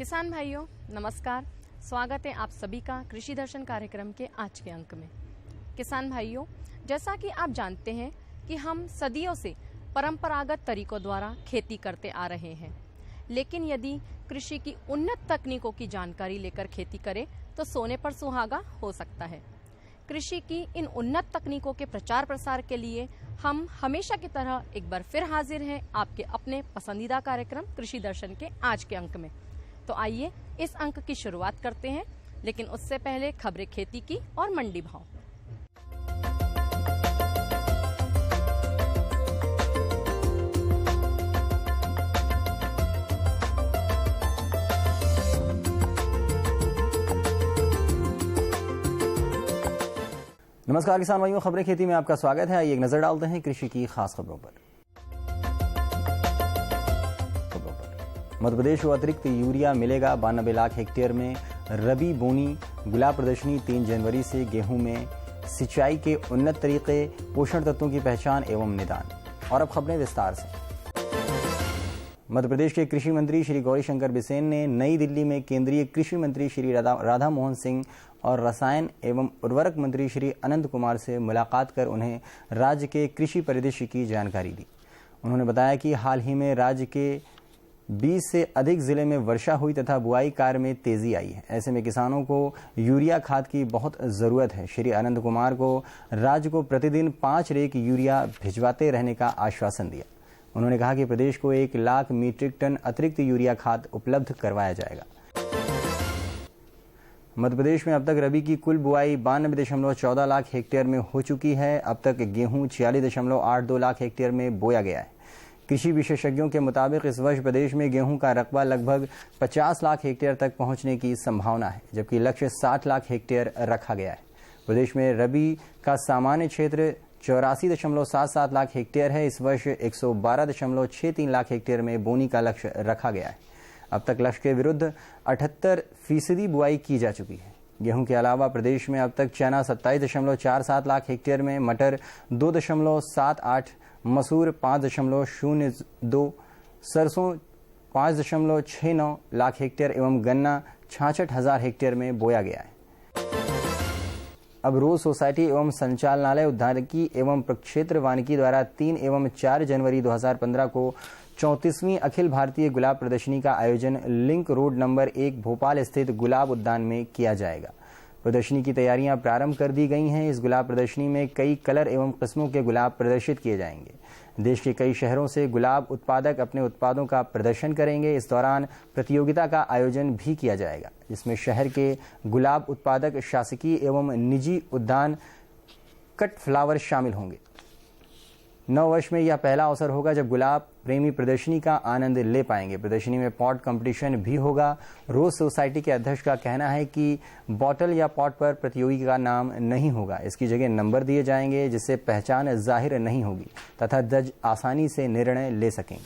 किसान भाइयों नमस्कार, स्वागत है आप सभी का कृषि दर्शन कार्यक्रम के आज के अंक में। किसान भाइयों, जैसा कि आप जानते हैं कि हम सदियों से परंपरागत तरीकों द्वारा खेती करते आ रहे हैं, लेकिन यदि कृषि की उन्नत तकनीकों की जानकारी लेकर खेती करें तो सोने पर सुहागा हो सकता है। कृषि की इन उन्नत तकनीकों के प्रचार प्रसार के लिए हम हमेशा की तरह एक बार फिर हाजिर हैं आपके अपने पसंदीदा कार्यक्रम कृषि दर्शन के आज के अंक में। तो आइए इस अंक की शुरुआत करते हैं, लेकिन उससे पहले खबरें खेती की और मंडी भाव। नमस्कार किसान भाइयों, खबरें खेती में आपका स्वागत है। आइए एक नजर डालते हैं कृषि की खास खबरों पर। मध्य प्रदेश को अतिरिक्त यूरिया मिलेगा 92 लाख हेक्टेयर में रबी बोनी। गुलाब प्रदर्शनी 3 जनवरी से गेहूं में सिंचाई के उन्नत तरीके, पोषण तत्वों की पहचान एवं निदान। और अब खबरें विस्तार से। मध्य प्रदेश के कृषि मंत्री श्री गौरीशंकर बिसेन ने नई दिल्ली में केंद्रीय कृषि मंत्री श्री राधा मोहन सिंह और रसायन एवं उर्वरक मंत्री श्री अनंत कुमार से मुलाकात कर उन्हें राज्य के कृषि परिदृश्य की जानकारी दी। उन्होंने बताया कि हाल ही में राज्य के 20 से अधिक जिले में वर्षा हुई तथा बुआई कार्य में तेजी आई है। ऐसे में किसानों को यूरिया खाद की बहुत जरूरत है। श्री अनंत कुमार को राज्य को प्रतिदिन 5 रेक यूरिया भिजवाते रहने का आश्वासन दिया। उन्होंने कहा कि प्रदेश को 1 लाख मीट्रिक टन अतिरिक्त यूरिया खाद उपलब्ध करवाया जाएगा। मध्य प्रदेश में अब तक रबी की कुल बुआई 92.14 लाख हेक्टेयर में हो चुकी है। अब तक गेहूं 46.82 लाख हेक्टेयर में बोया गया है। कृषि विशेषज्ञों के मुताबिक इस वर्ष प्रदेश में गेहूं का रकबा लगभग 50 लाख हेक्टेयर तक पहुंचने की संभावना है, जबकि लक्ष्य 60 लाख हेक्टेयर रखा गया है। प्रदेश में रबी का सामान्य क्षेत्र 84.77 लाख हेक्टेयर है। इस वर्ष 112.63 लाख हेक्टेयर में बोनी का लक्ष्य रखा गया है। अब तक लक्ष्य के विरुद्ध 78% बुआई की जा चुकी है। गेहूं के अलावा प्रदेश में अब तक चना 27.47 लाख हेक्टेयर में, मटर 2.78, मसूर 5.02, सरसों 5.69 लाख हेक्टेयर एवं गन्ना 66,000 हेक्टेयर में बोया गया है। अब रोज सोसाइटी एवं संचालनालय उद्यानिकी एवं प्रक्षेत्र वानिकी द्वारा 3 एवं 4 जनवरी 2015 को 34वीं अखिल भारतीय गुलाब प्रदर्शनी का आयोजन लिंक रोड नंबर 1 भोपाल स्थित गुलाब उद्यान में किया जाएगा। प्रदर्शनी की तैयारियां प्रारंभ कर दी गई हैं। इस गुलाब प्रदर्शनी में कई कलर एवं किस्मों के गुलाब प्रदर्शित किए जाएंगे। देश के कई शहरों से गुलाब उत्पादक अपने उत्पादों का प्रदर्शन करेंगे। इस दौरान प्रतियोगिता का आयोजन भी किया जाएगा, जिसमें शहर के गुलाब उत्पादक, शासकीय एवं निजी उद्यान, कट फ्लावर शामिल होंगे। 9 वर्ष में यह पहला अवसर होगा जब गुलाब प्रेमी प्रदर्शनी का आनंद ले पाएंगे। प्रदर्शनी में पॉट कंपटीशन भी होगा। रोज सोसाइटी के अध्यक्ष का कहना है कि बॉटल या पॉट पर प्रतियोगी का नाम नहीं होगा। इसकी जगह नंबर दिए जाएंगे, जिससे पहचान जाहिर नहीं होगी तथा जज आसानी से निर्णय ले सकेंगे।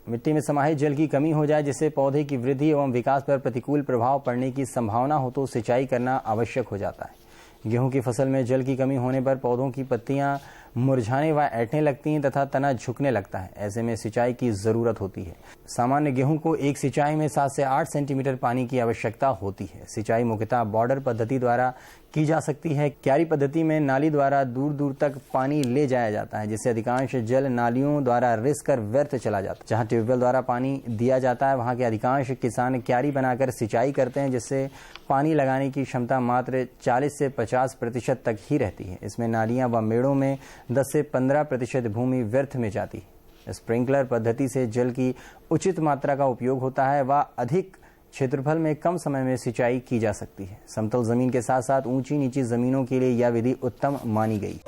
मिट्टी में समाहित जल की कमी हो जाए जिससे पौधे की वृद्धि एवं विकास पर प्रतिकूल प्रभाव पड़ने की संभावना हो तो सिंचाई करना आवश्यक हो जाता है। गेहूं की फसल में जल की कमी होने पर पौधों की पत्तियां मुरझाने व ऐंठने लगती हैं तथा तना झुकने लगता है। ऐसे में सिंचाई की जरूरत होती है। सामान्य गेहूं को एक सिंचाई में 7 से 8 सेंटीमीटर पानी की आवश्यकता होती है। सिंचाई मुख्यतः बॉर्डर पद्धति द्वारा की जा सकती है। क्यारी पद्धति में नाली द्वारा दूर दूर तक पानी ले जाया जाता है, जिससे अधिकांश जल नालियों द्वारा रिस कर व्यर्थ चला जाता है। जहां ट्यूबवेल द्वारा पानी दिया जाता है, वहां के अधिकांश किसान क्यारी बनाकर सिंचाई करते हैं, जिससे पानी लगाने की क्षमता मात्र 40 से 50% तक ही रहती है। इसमें नालियां व मेड़ों में 10 से 15% भूमि व्यर्थ में जाती है। स्प्रिंकलर पद्धति से जल की उचित मात्रा का उपयोग होता है व अधिक क्षेत्रफल में कम समय में सिंचाई की जा सकती है। समतल जमीन के साथ साथ ऊंची नीची जमीनों के लिए यह विधि उत्तम मानी गई।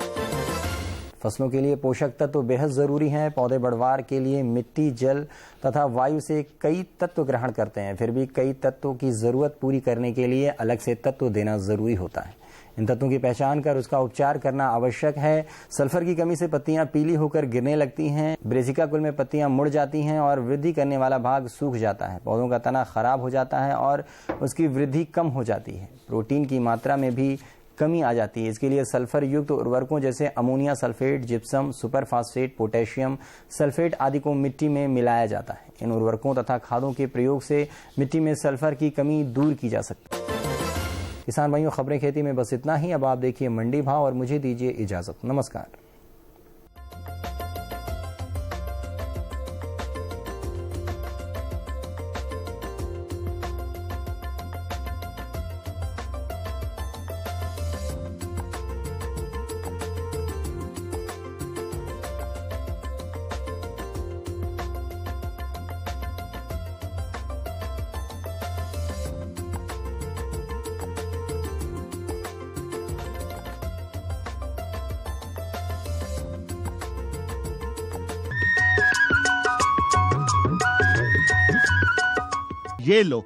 फसलों के लिए पोषक तत्व बेहद जरूरी हैं। पौधे बढ़वार के लिए मिट्टी, जल तथा वायु से कई तत्व ग्रहण करते हैं। फिर भी कई तत्वों की जरूरत पूरी करने के लिए अलग से तत्व देना जरूरी होता है। इन तत्वों की पहचान कर उसका उपचार करना आवश्यक है। सल्फर की कमी से पत्तियां पीली होकर गिरने लगती हैं। ब्रेसिका कुल में पत्तियां मुड़ जाती हैं और वृद्धि करने वाला भाग सूख जाता है। पौधों का तना खराब हो जाता है और उसकी वृद्धि कम हो जाती है। प्रोटीन की मात्रा में भी कमी आ जाती है। इसके लिए सल्फर युक्त उर्वरकों जैसे ammonia sulphate, gypsum, super phosphate, potassium sulphate आदि को मिट्टी में मिलाया जाता है। इन उर्वरकों तथा खादों के प्रयोग से मिट्टी में सल्फर की कमी दूर की जा सकती है। किसान भाइयों, खबरें खेती में बस इतना ही। अब आप देखिए मंडी भाव और मुझे दीजिए इजाजत। नमस्कार। ये लो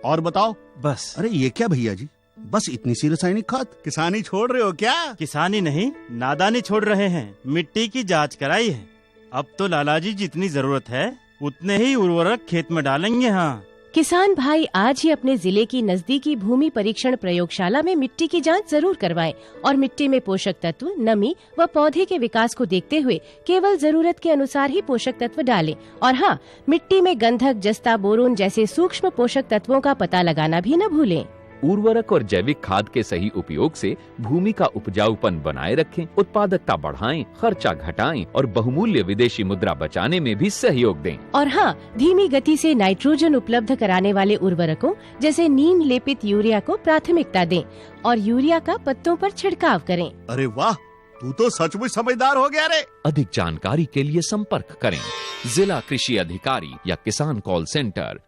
और बताओ। बस। अरे ये क्या भैया जी, बस इतनी सी रासायनिक खाद? किसानी छोड़ रहे हो क्या? किसानी नहीं, नादानी छोड़ रहे हैं। मिट्टी की जांच कराई है। अब तो लाला जी जितनी जरूरत है उतने ही उर्वरक खेत में डालेंगे। हाँ, किसान भाई आज ही अपने जिले की नजदीकी भूमि परीक्षण प्रयोगशाला में मिट्टी की जांच जरूर करवाएं और मिट्टी में पोषक तत्व, नमी व पौधे के विकास को देखते हुए केवल जरूरत के अनुसार ही पोषक तत्व डालें। और हाँ, मिट्टी में गंधक, जस्ता, बोरोन जैसे सूक्ष्म पोषक तत्वों का पता लगाना भी न भूलें। उर्वरक और जैविक खाद के सही उपयोग से भूमि का उपजाऊपन बनाए रखें, उत्पादकता बढ़ाएं, खर्चा घटाएं और बहुमूल्य विदेशी मुद्रा बचाने में भी सहयोग दें। और हाँ, धीमी गति से नाइट्रोजन उपलब्ध कराने वाले उर्वरकों जैसे नीम लेपित यूरिया को प्राथमिकता दें और यूरिया का पत्तों पर छिड़काव करें। अरे वाह, तू तो सचमुच समझदार हो गया रे। अधिक जानकारी के लिए संपर्क करें जिला कृषि अधिकारी या किसान कॉल सेंटर।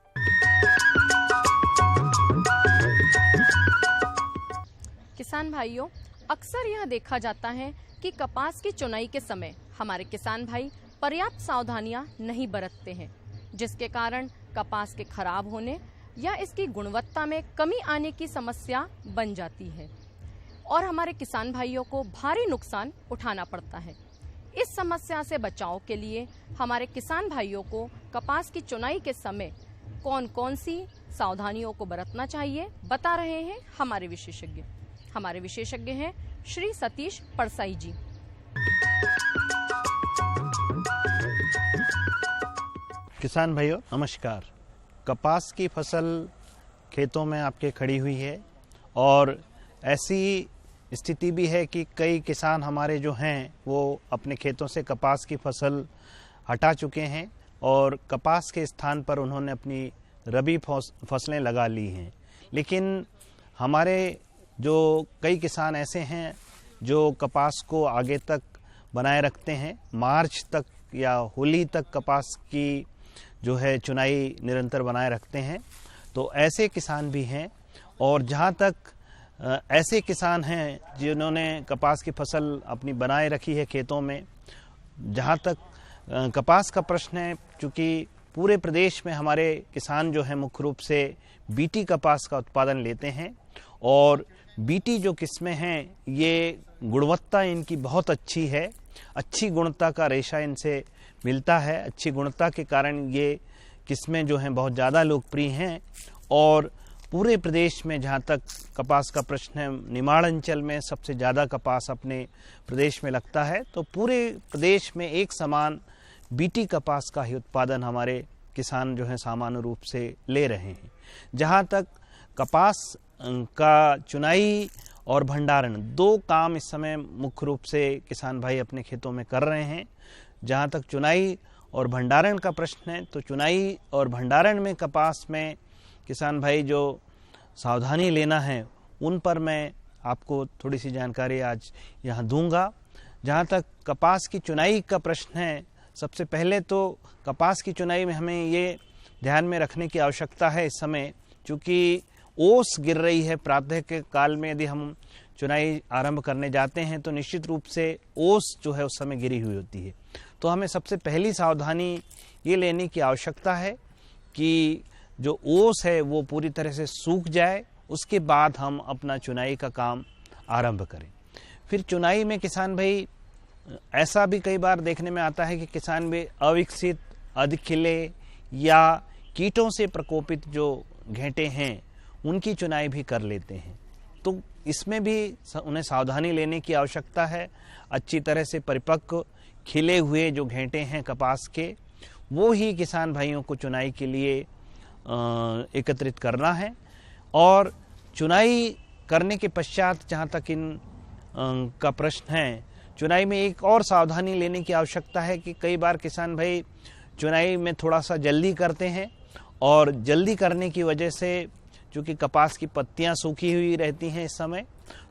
किसान भाइयों, अक्सर यह देखा जाता है कि कपास की चुनाई के समय हमारे किसान भाई पर्याप्त सावधानियां नहीं बरतते हैं, जिसके कारण कपास के खराब होने या इसकी गुणवत्ता में कमी आने की समस्या बन जाती है और हमारे किसान भाइयों को भारी नुकसान उठाना पड़ता है। इस समस्या से बचाव के लिए हमारे किसान भाइयों को कपास की चुनाई के समय कौन कौन सी सावधानियों को बरतना चाहिए, बता रहे हैं हमारे विशेषज्ञ। हमारे विशेषज्ञ हैं श्री सतीश पड़साई जी। किसान भाइयों नमस्कार। कपास की फसल खेतों में आपके खड़ी हुई है और ऐसी स्थिति भी है कि कई किसान हमारे जो हैं वो अपने खेतों से कपास की फसल हटा चुके हैं और कपास के स्थान पर उन्होंने अपनी रबी फसलें लगा ली हैं। लेकिन हमारे जो कई किसान ऐसे हैं जो कपास को आगे तक बनाए रखते हैं, मार्च तक या होली तक कपास की जो है चुनाई निरंतर बनाए रखते हैं। तो ऐसे किसान भी हैं और जहाँ तक ऐसे किसान हैं जिन्होंने कपास की फसल अपनी बनाए रखी है खेतों में, जहाँ तक कपास का प्रश्न है, चूँकि पूरे प्रदेश में हमारे किसान जो है मुख्य रूप से बीटी कपास का उत्पादन लेते हैं और बीटी जो किस्में हैं ये गुणवत्ता इनकी बहुत अच्छी है। अच्छी गुणवत्ता का रेशा इनसे मिलता है। अच्छी गुणवत्ता के कारण ये किस्में जो हैं बहुत ज़्यादा लोकप्रिय हैं और पूरे प्रदेश में जहाँ तक कपास का प्रश्न है, निमाड़ अंचल में सबसे ज़्यादा कपास अपने प्रदेश में लगता है। तो पूरे प्रदेश में एक समान बीटी कपास का ही उत्पादन हमारे किसान जो हैं सामान्य रूप से ले रहे हैं। जहाँ तक कपास का चुनाई और भंडारण, दो काम इस समय मुख्य रूप से किसान भाई अपने खेतों में कर रहे हैं। जहाँ तक चुनाई और भंडारण का प्रश्न है, तो चुनाई और भंडारण में कपास में किसान भाई जो सावधानी लेना है उन पर मैं आपको थोड़ी सी जानकारी आज यहाँ दूंगा। जहाँ तक कपास की चुनाई का प्रश्न है, सबसे पहले तो कपास की चुनाई में हमें ये ध्यान में रखने की आवश्यकता है इस समय, चूँकि ओस गिर रही है। प्रातः के काल में यदि हम चुनाई आरंभ करने जाते हैं तो निश्चित रूप से ओस जो है उस समय गिरी हुई होती है। तो हमें सबसे पहली सावधानी ये लेने की आवश्यकता है कि जो ओस है वो पूरी तरह से सूख जाए, उसके बाद हम अपना चुनाई का काम आरंभ करें। फिर चुनाई में किसान भाई ऐसा भी कई बार देखने में आता है कि किसान भी अविकसित, अधखिले या कीटों से प्रकोपित जो घेंटे हैं उनकी चुनाई भी कर लेते हैं। तो इसमें भी उन्हें सावधानी लेने की आवश्यकता है। अच्छी तरह से परिपक्व खिले हुए जो घेंटे हैं कपास के, वो ही किसान भाइयों को चुनाई के लिए एकत्रित करना है। और चुनाई करने के पश्चात जहाँ तक इन का प्रश्न है, चुनाई में एक और सावधानी लेने की आवश्यकता है कि कई बार किसान भाई चुनाई में थोड़ा सा जल्दी करते हैं, और जल्दी करने की वजह से चूँकि कपास की पत्तियां सूखी हुई रहती हैं इस समय,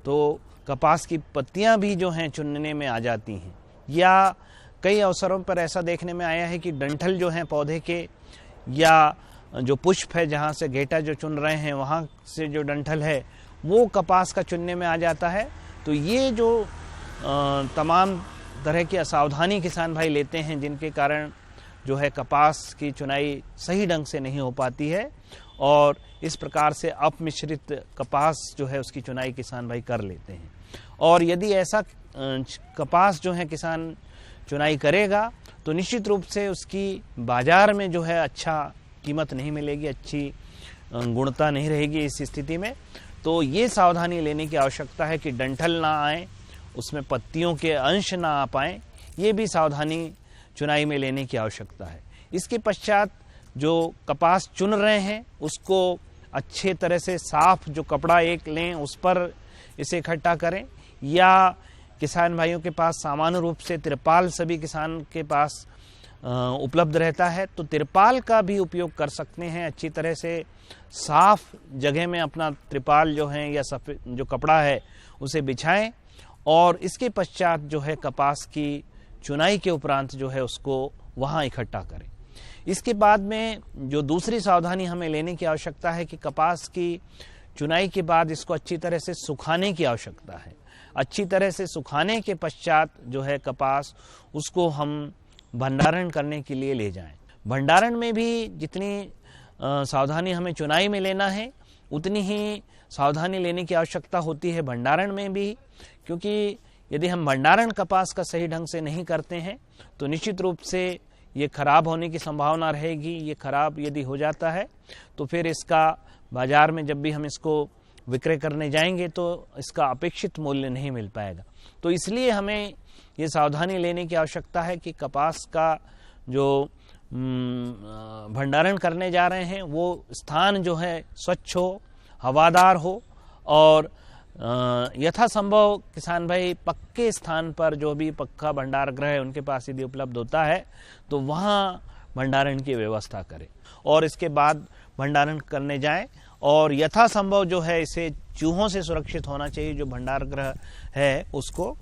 तो कपास की पत्तियां भी जो हैं चुनने में आ जाती हैं। या कई अवसरों पर ऐसा देखने में आया है कि डंठल जो हैं पौधे के, या जो पुष्प है जहाँ से घेटा जो चुन रहे हैं वहाँ से जो डंठल है वो कपास का चुनने में आ जाता है। तो ये जो तमाम तरह की असावधानी किसान भाई लेते हैं, जिनके कारण जो है कपास की चुनाई सही ढंग से नहीं हो पाती है, और इस प्रकार से अपमिश्रित कपास जो है उसकी चुनाई किसान भाई कर लेते हैं। और यदि ऐसा कपास जो है किसान चुनाई करेगा तो निश्चित रूप से उसकी बाजार में जो है अच्छा कीमत नहीं मिलेगी, अच्छी गुणवत्ता नहीं रहेगी। इस स्थिति में तो ये सावधानी लेने की आवश्यकता है कि डंठल ना आए, उसमें पत्तियों के अंश ना आ पाए, ये भी सावधानी चुनाई में लेने की आवश्यकता है। इसके पश्चात जो कपास चुन रहे हैं उसको अच्छे तरह से साफ जो कपड़ा एक लें, उस पर इसे इकट्ठा करें, या किसान भाइयों के पास सामान्य रूप से तिरपाल सभी किसान के पास उपलब्ध रहता है, तो तिरपाल का भी उपयोग कर सकते हैं। अच्छी तरह से साफ जगह में अपना तिरपाल जो है या सफेद जो कपड़ा है उसे बिछाएं, और इसके पश्चात जो है कपास की चुनाई के उपरांत जो है उसको वहाँ इकट्ठा करें। इसके बाद में जो दूसरी सावधानी हमें लेने की आवश्यकता है कि कपास की चुनाई के बाद इसको अच्छी तरह से सुखाने की आवश्यकता है। अच्छी तरह से सुखाने के पश्चात जो है कपास, उसको हम भंडारण करने के लिए ले जाएं। भंडारण में भी जितनी सावधानी हमें चुनाई में लेना है, उतनी ही सावधानी लेने की आवश्यकता होती है भंडारण में भी, क्योंकि यदि हम भंडारण कपास का सही ढंग से नहीं करते हैं तो निश्चित रूप से ये खराब होने की संभावना रहेगी। ये खराब यदि हो जाता है तो फिर इसका बाजार में जब भी हम इसको विक्रय करने जाएंगे तो इसका अपेक्षित मूल्य नहीं मिल पाएगा। तो इसलिए हमें ये सावधानी लेने की आवश्यकता है कि कपास का जो भंडारण करने जा रहे हैं वो स्थान जो है स्वच्छ हो, हवादार हो, और यथासंभव किसान भाई पक्के स्थान पर, जो भी पक्का भंडार गृह है उनके पास यदि उपलब्ध होता है तो वहाँ भंडारण की व्यवस्था करें, और इसके बाद भंडारण करने जाएं। और यथासंभव जो है इसे चूहों से सुरक्षित होना चाहिए जो भंडार गृह है उसको।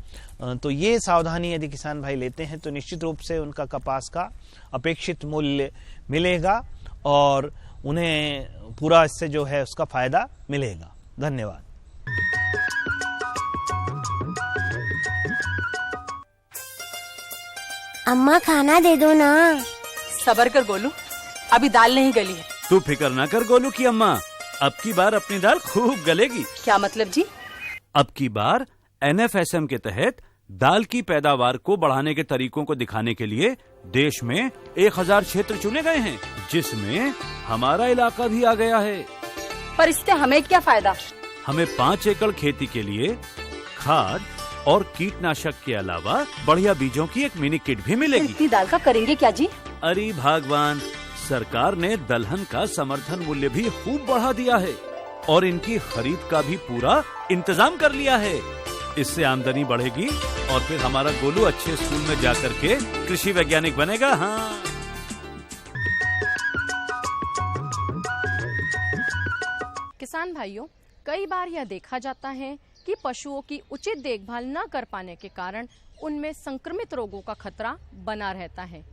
तो ये सावधानी यदि किसान भाई लेते हैं तो निश्चित रूप से उनका कपास का अपेक्षित मूल्य मिलेगा और उन्हें पूरा इससे जो है उसका फायदा मिलेगा। धन्यवाद। अम्मा खाना दे दो ना। सबर कर गोलू, अभी दाल नहीं गली है। तू फिक्र ना कर गोलू की अम्मा, अब की बार अपनी दाल खूब गलेगी। क्या मतलब जी? अब की बार NFSM के तहत दाल की पैदावार को बढ़ाने के तरीकों को दिखाने के लिए देश में 1000 क्षेत्र चुने गए हैं, जिसमें हमारा इलाका भी आ गया है। पर इससे हमें क्या फायदा? हमें 5 एकड़ खेती के लिए खाद और कीटनाशक के अलावा बढ़िया बीजों की एक मिनी किट भी मिलेगी। इतनी दाल का करेंगे क्या जी? अरे भगवान, सरकार ने दलहन का समर्थन मूल्य भी खूब बढ़ा दिया है और इनकी खरीद का भी पूरा इंतजाम कर लिया है। इससे आमदनी बढ़ेगी और फिर हमारा गोलू अच्छे स्कूल में जाकर के कृषि वैज्ञानिक बनेगा। हाँ, किसान भाइयों, कई बार यह देखा जाता है कि पशुओं की उचित देखभाल न कर पाने के कारण उनमें संक्रमित रोगों का खतरा बना रहता है।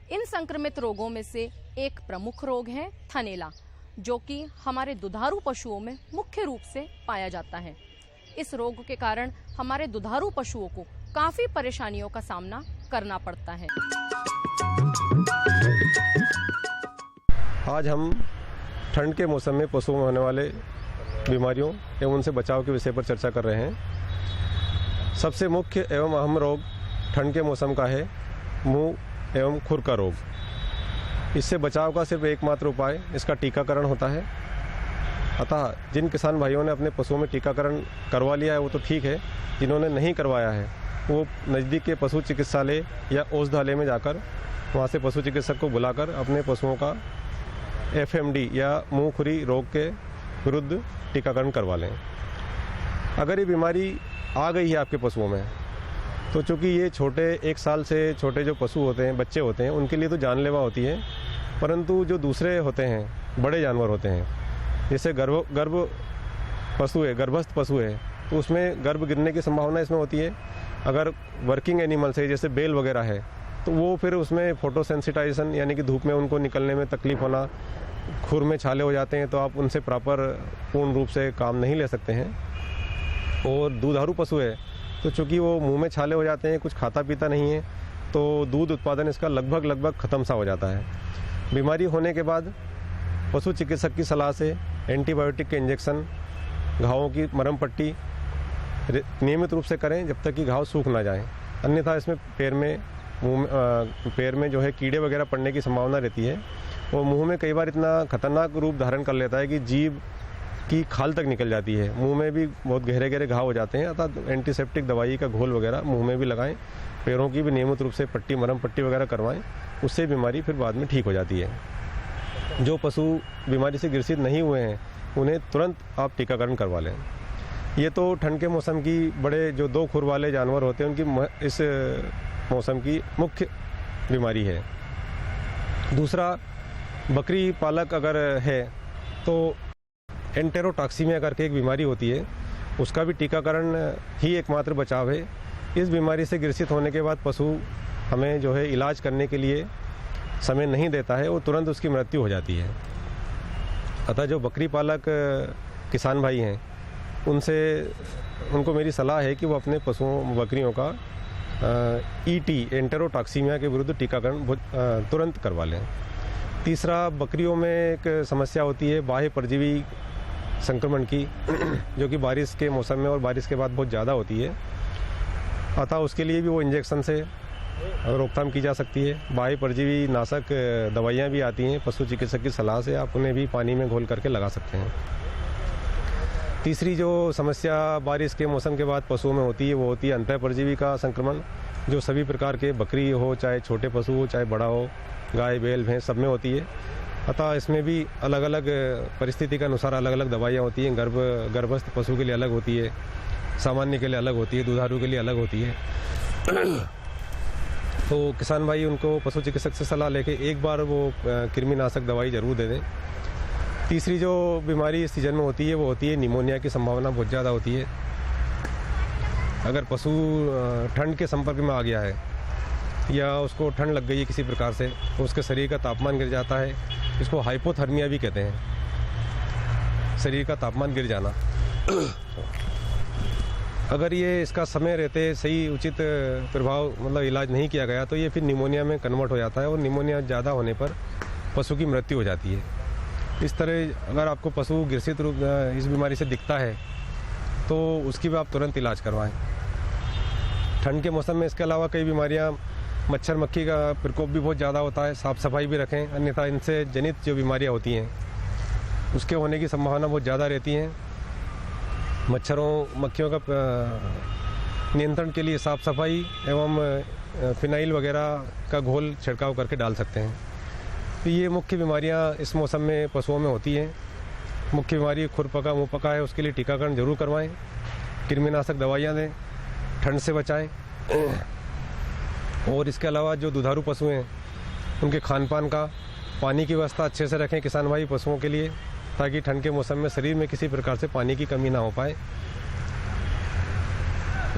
इन संक्रमित रोगों में से एक प्रमुख रोग है थनैला, जो कि हमारे दुधारू पशुओं में मुख्य रूप से पाया जाता है। इस रोग के कारण हमारे दुधारू पशुओं को काफी परेशानियों का सामना करना पड़ता है। आज हम ठंड के मौसम में पशुओं में होने वाले बीमारियों एवं उनसे बचाव के विषय पर चर्चा कर रहे हैं। सबसे मुख्य एवं अहम रोग ठंड के मौसम का है मुंह एवं खुर का रोग। इससे बचाव का सिर्फ एकमात्र उपाय इसका टीकाकरण होता है। अतः जिन किसान भाइयों ने अपने पशुओं में टीकाकरण करवा लिया है वो तो ठीक है, जिन्होंने नहीं करवाया है वो नज़दीक के पशु चिकित्सालय या औषधालय में जाकर वहाँ से पशु चिकित्सक को बुलाकर अपने पशुओं का FMD या मुंह खुरी रोग के विरुद्ध टीकाकरण करवा लें। अगर ये बीमारी आ गई है आपके पशुओं में तो चूँकि ये छोटे 1 साल से छोटे जो पशु होते हैं, बच्चे होते हैं, उनके लिए तो जानलेवा होती है, परंतु जो दूसरे होते हैं, बड़े जानवर होते हैं, जैसे गर्भ पशु है, गर्भस्थ पशु है, तो उसमें गर्भ गिरने की संभावना इसमें होती है। अगर वर्किंग एनिमल्स है जैसे बेल वगैरह है तो वो फिर उसमें फोटोसेंसिटाइजेशन यानी कि धूप में उनको निकलने में तकलीफ होना, खुर में छाले हो जाते हैं, तो आप उनसे पूर्ण रूप से काम नहीं ले सकते हैं। और दूधारू पशु है तो चूँकि वो मुंह में छाले हो जाते हैं, कुछ खाता पीता नहीं है, तो दूध उत्पादन इसका लगभग ख़त्म सा हो जाता है। बीमारी होने के बाद पशु चिकित्सक की सलाह से एंटीबायोटिक के इंजेक्शन, घावों की मरहम पट्टी नियमित रूप से करें जब तक कि घाव सूख ना जाए, अन्यथा इसमें पैर में जो है कीड़े वगैरह पड़ने की संभावना रहती है। और मुंह में कई बार इतना खतरनाक रूप धारण कर लेता है कि जीभ की खाल तक निकल जाती है, मुंह में भी बहुत गहरे गहरे घाव हो जाते हैं। अतः एंटीसेप्टिक दवाई का घोल वगैरह मुंह में भी लगाएं, पैरों की भी नियमित रूप से पट्टी मरहम पट्टी वगैरह करवाएं, उससे बीमारी फिर बाद में ठीक हो जाती है। जो पशु बीमारी से ग्रसित नहीं हुए हैं उन्हें तुरंत आप टीकाकरण करवा लें। ये तो ठंड के मौसम की बड़े जो 2 खुर वाले जानवर होते हैं उनकी इस मौसम की मुख्य बीमारी है। दूसरा, बकरी पालक अगर है तो एंटेरोटॉक्सीमिया करके एक बीमारी होती है, उसका भी टीकाकरण ही एकमात्र बचाव है। इस बीमारी से ग्रसित होने के बाद पशु हमें जो है इलाज करने के लिए समय नहीं देता है, वो तुरंत उसकी मृत्यु हो जाती है। अतः जो बकरी पालक किसान भाई हैं उनको मेरी सलाह है कि वो अपने पशुओं बकरियों का ET एंटेरोटॉक्सीमिया के विरुद्ध टीकाकरण तुरंत करवा लें। तीसरा, बकरियों में एक समस्या होती है बाह्य परजीवी संक्रमण की, जो कि बारिश के मौसम में और बारिश के बाद बहुत ज़्यादा होती है। अतः उसके लिए भी वो इंजेक्शन से रोकथाम की जा सकती है। बाह्य परजीवी नाशक दवाइयाँ भी आती हैं, पशु चिकित्सक की सलाह से आप उन्हें भी पानी में घोल करके लगा सकते हैं। तीसरी जो समस्या बारिश के मौसम के बाद पशुओं में होती है वो होती है अंतः परजीवी का संक्रमण, जो सभी प्रकार के बकरी हो, चाहे छोटे पशु हो चाहे बड़ा हो, गाय बैल भैंस सब में होती है। अतः इसमें भी अलग अलग परिस्थिति के अनुसार अलग अलग दवाइयाँ होती हैं। गर्भस्थ पशु के लिए अलग होती है, सामान्य के लिए अलग होती है, दुधारू के लिए अलग होती है। तो किसान भाई उनको पशु चिकित्सक से सलाह लेके एक बार वो कृमिनाशक दवाई जरूर दे दें। तीसरी जो बीमारी इस सीजन में होती है वो होती है निमोनिया की संभावना बहुत ज़्यादा होती है। अगर पशु ठंड के संपर्क में आ गया है या उसको ठंड लग गई है किसी प्रकार से, तो उसके शरीर का तापमान गिर जाता है, इसको हाइपोथर्मिया भी कहते हैं, शरीर का तापमान गिर जाना। अगर ये इसका समय रहते सही उचित प्रभाव मतलब इलाज नहीं किया गया तो ये फिर निमोनिया में कन्वर्ट हो जाता है और निमोनिया ज़्यादा होने पर पशु की मृत्यु हो जाती है। इस तरह अगर आपको पशु ग्रसित रूप इस बीमारी से दिखता है तो उसकी भी आप तुरंत इलाज करवाएं। ठंड के मौसम में इसके अलावा कई बीमारियां, मच्छर मक्खी का प्रकोप भी बहुत ज़्यादा होता है, साफ़ सफाई भी रखें, अन्यथा इनसे जनित जो बीमारियां होती हैं उसके होने की संभावना बहुत ज़्यादा रहती हैं। मच्छरों मक्खियों का नियंत्रण के लिए साफ़ सफाई एवं फिनाइल वगैरह का घोल छिड़काव करके डाल सकते हैं। तो ये मुख्य बीमारियां इस मौसम में पशुओं में होती हैं। मुख्य बीमारी खुरपका मुँहपका है, उसके लिए टीकाकरण जरूर करवाएं, कृमिनाशक दवाइयाँ दें, ठंड से बचाएं। और इसके अलावा जो दुधारू पशु हैं उनके खान पान का, पानी की व्यवस्था अच्छे से रखें किसान भाई पशुओं के लिए, ताकि ठंड के मौसम में शरीर में किसी प्रकार से पानी की कमी ना हो पाए।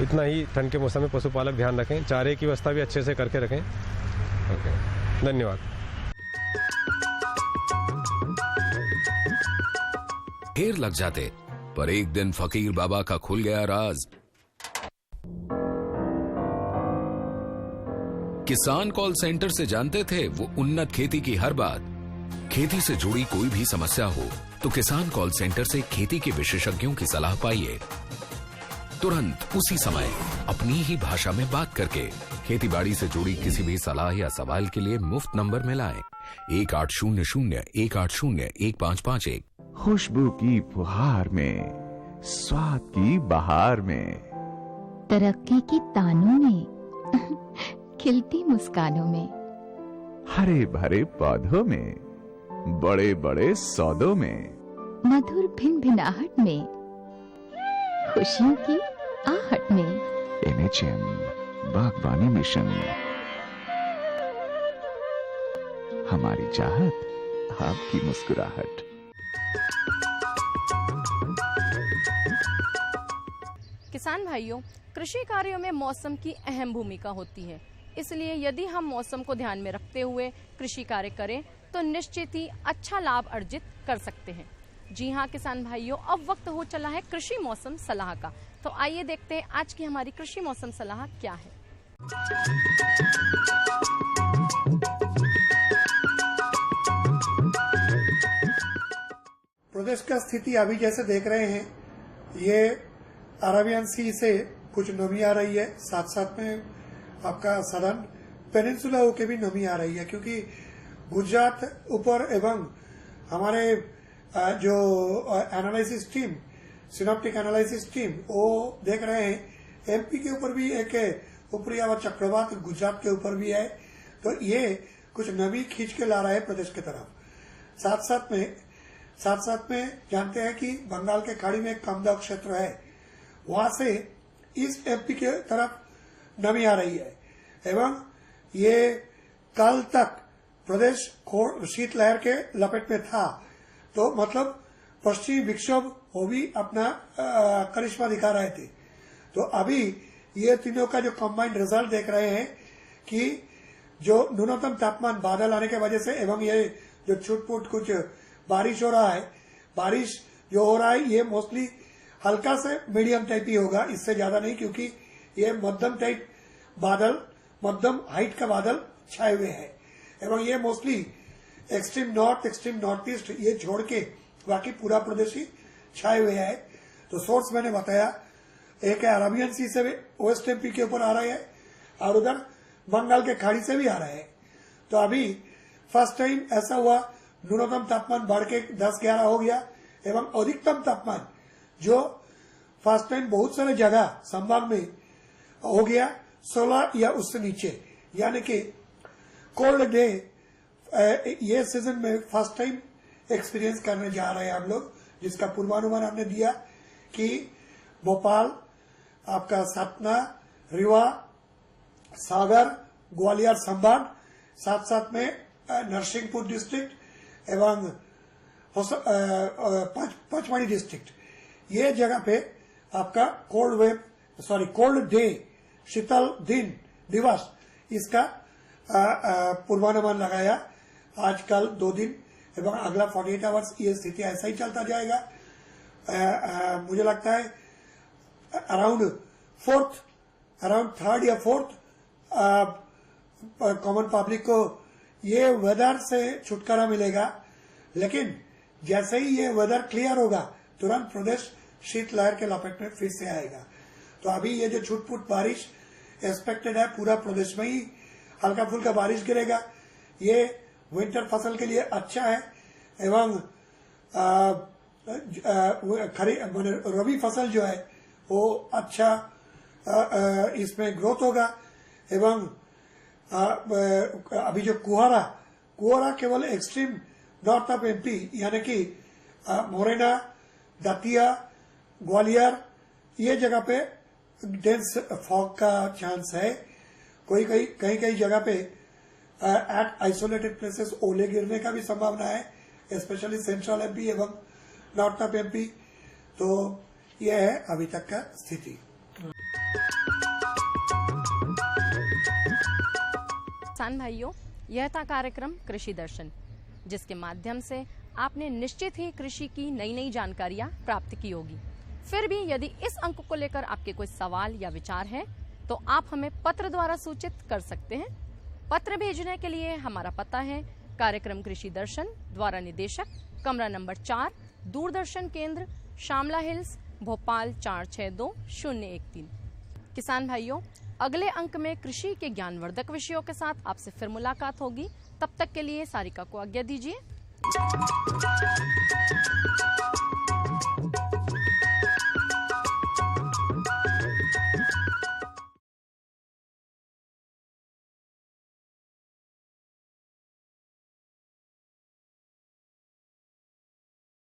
इतना ही ठंड के मौसम में पशुपालक ध्यान रखें, चारे की व्यवस्था भी अच्छे से करके रखें। ओके, धन्यवाद। ढेर लग जाते, पर एक दिन फकीर बाबा का खुल गया राज। किसान कॉल सेंटर से जानते थे वो उन्नत खेती की हर बात। खेती से जुड़ी कोई भी समस्या हो तो किसान कॉल सेंटर से खेती के विशेषज्ञों की सलाह पाइए। तुरंत उसी समय अपनी ही भाषा में बात करके खेती बाड़ी से जुड़ी किसी भी सलाह या सवाल के लिए मुफ्त नंबर मिलाएं 1800 180 1551। खुशबू की फुहार में, स्वाद की बहार में, तरक्की की तानों में, खिलती मुस्कानों में, हरे भरे पौधों में, बड़े बड़े सौदों में, मधुर भिनभिनाहट में, खुशियों की आहट में। NHM बागवानी मिशन, हमारी चाहत, आपकी मुस्कुराहट। किसान भाइयों, कृषि कार्यों में मौसम की अहम भूमिका होती है, इसलिए यदि हम मौसम को ध्यान में रखते हुए कृषि कार्य करें तो निश्चित ही अच्छा लाभ अर्जित कर सकते हैं। जी हाँ किसान भाइयों, अब वक्त हो चला है कृषि मौसम सलाह का। तो आइए देखते हैं आज की हमारी कृषि मौसम सलाह क्या है। प्रदेश का स्थिति अभी जैसे देख रहे हैं, ये अरेबियन सी से कुछ नमी आ रही है, साथ साथ में आपका सदर्न पेनिनसुला होके भी नमी आ रही है, क्योंकि गुजरात ऊपर एवं हमारे जो analysis team, synoptic analysis team, वो देख रहे हैं एमपी के ऊपर भी एक ऊपरी आवर चक्रवात गुजरात के ऊपर भी है, तो ये कुछ नमी खींच के ला रहा है प्रदेश की तरफ। साथ साथ में जानते हैं कि बंगाल के खाड़ी में एक कम दबाव क्षेत्र है, वहां से इस एमपी के तरफ नमी आ रही है एवं ये कल तक प्रदेश शीतलहर के लपेट में था, तो मतलब पश्चिमी विक्षोभ वो भी अपना करिश्मा दिखा रहे थे। तो अभी ये तीनों का जो कंबाइंड रिजल्ट देख रहे हैं कि जो न्यूनतम तापमान बादल आने की वजह से एवं ये जो छुटपुट कुछ बारिश हो रहा है, बारिश जो हो रहा है ये मोस्टली हल्का से मीडियम टाइप ही होगा, इससे ज्यादा नहीं, क्योंकि ये मध्यम टाइप बादल, मध्यम हाइट का बादल छाए हुए हैं एवं ये mostly extreme north, extreme north east ये छोड़ के बाकी पूरा प्रदेश ही छाए हुए है। तो सोर्स मैंने बताया, एक है अरेबियन सी से वेस्ट एमपी के ऊपर आ रहे हैं और उधर बंगाल के खाड़ी से भी आ रहे हैं। तो अभी फर्स्ट टाइम ऐसा हुआ, न्यूनतम तापमान बढ़ के 10-11 हो गया एवं अधिकतम तापमान जो फर्स्ट टाइम बहुत सारे जगह संभाग में हो गया 16 या उससे नीचे, यानी कि कोल्ड डे ये सीजन में फर्स्ट टाइम एक्सपीरियंस करने जा रहे हैं हम लोग, जिसका पूर्वानुमान हमने दिया कि भोपाल, आपका सतना, रीवा, सागर, ग्वालियर संभाग, साथ साथ में नरसिंहपुर डिस्ट्रिक्ट एवं पचमढ़ी डिस्ट्रिक्ट, ये जगह पे आपका कोल्ड डे, शीतल दिन दिवस, इसका पूर्वानुमान लगाया आज कल 2 दिन एवं अगला 48 आवर्स ये स्थिति ऐसा ही चलता जाएगा। मुझे लगता है अराउंड 3rd या 4th कॉमन पब्लिक को ये वेदर से छुटकारा मिलेगा, लेकिन जैसे ही ये वेदर क्लियर होगा तुरंत प्रदेश शीतलहर के लपेट में फिर से आएगा। तो अभी ये जो छुटपुट बारिश एक्सपेक्टेड है, पूरा प्रदेश में ही हल्का फुल्का बारिश गिरेगा, ये विंटर फसल के लिए अच्छा है एवं रबी फसल जो है वो अच्छा इसमें ग्रोथ होगा एवं अभी जो कुहारा केवल एक्सट्रीम नॉर्थ ऑफ एमपी यानी कि मोरेना, दतिया, ग्वालियर ये जगह पे डेंस फॉग का चांस है। कई जगह पे एट आइसोलेटेड प्लेसेस ओले गिरने का भी संभावना है, स्पेशली सेंट्रल एमपी एवं नॉर्थ ऑफ एमपी। तो यह है अभी तक का स्थिति। किसान भाइयों, यह था कार्यक्रम कृषि दर्शन, जिसके माध्यम से आपने निश्चित ही कृषि की नई नई जानकारियां प्राप्त की होगी। फिर भी यदि इस अंक को लेकर आपके कोई सवाल या विचार हैं, तो आप हमें पत्र द्वारा सूचित कर सकते हैं। पत्र भेजने के लिए हमारा पता है कार्यक्रम कृषि दर्शन, द्वारा निदेशक, कमरा नंबर 4, दूरदर्शन केंद्र, शामला हिल्स, भोपाल 462013। किसान भाइयों, अगले अंक में कृषि के ज्ञानवर्धक विषयों के साथ आपसे फिर मुलाकात होगी। तब तक के लिए सारिका को आज्ञा दीजिए।